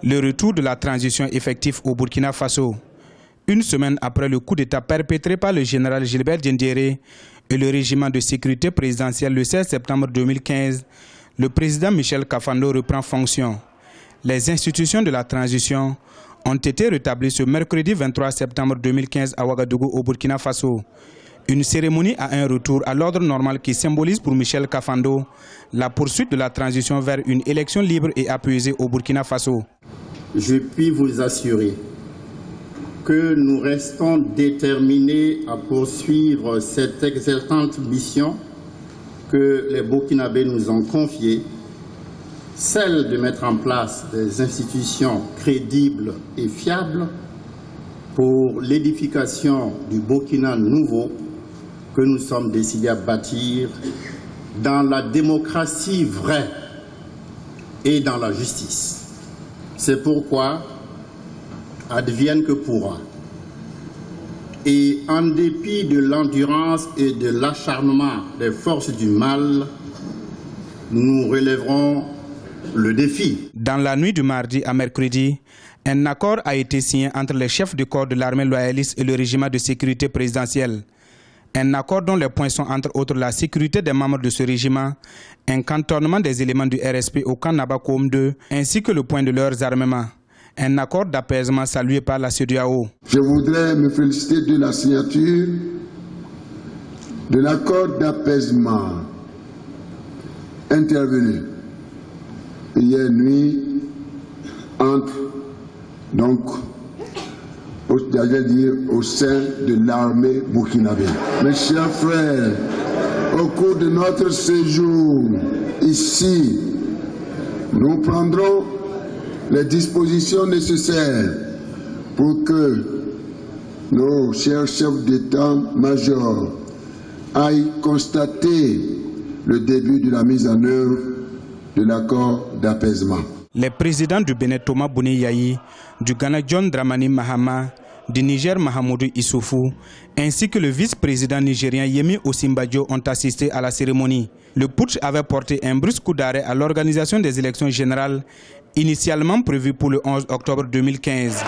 Le retour de la transition effective au Burkina Faso. Une semaine après le coup d'État perpétré par le général Gilbert Diendéré et le régiment de sécurité présidentielle le 16 septembre 2015, le président Michel Kafando reprend fonction. Les institutions de la transition ont été rétablies ce mercredi 23 septembre 2015 à Ouagadougou au Burkina Faso. Une cérémonie à un retour à l'ordre normal qui symbolise pour Michel Kafando la poursuite de la transition vers une élection libre et apaisée au Burkina Faso. Je puis vous assurer que nous restons déterminés à poursuivre cette exaltante mission que les Burkinabés nous ont confiée, celle de mettre en place des institutions crédibles et fiables pour l'édification du Burkina nouveau que nous sommes décidés à bâtir dans la démocratie vraie et dans la justice. C'est pourquoi, advienne que pourra, et en dépit de l'endurance et de l'acharnement des forces du mal, nous relèverons le défi. Dans la nuit du mardi à mercredi, un accord a été signé entre les chefs de corps de l'armée loyaliste et le régiment de sécurité présidentielle. Un accord dont les points sont entre autres la sécurité des membres de ce régiment, un cantonnement des éléments du RSP au camp Nabakoum 2, ainsi que le point de leurs armements. Un accord d'apaisement salué par la CEDEAO. Je voudrais me féliciter de la signature de l'accord d'apaisement intervenu hier nuit entre, au sein de l'armée burkinabé. Mes chers frères, au cours de notre séjour ici, nous prendrons les dispositions nécessaires pour que nos chers chefs d'état-major aillent constater le début de la mise en œuvre de l'accord d'apaisement. Les présidents du Bénin Thomas Bouni Yayi, du Ghana John Dramani Mahama, du Niger Mahamoudou Issoufou, ainsi que le vice-président nigérien Yemi Osinbajo ont assisté à la cérémonie. Le putsch avait porté un brusque coup d'arrêt à l'organisation des élections générales initialement prévues pour le 11 octobre 2015.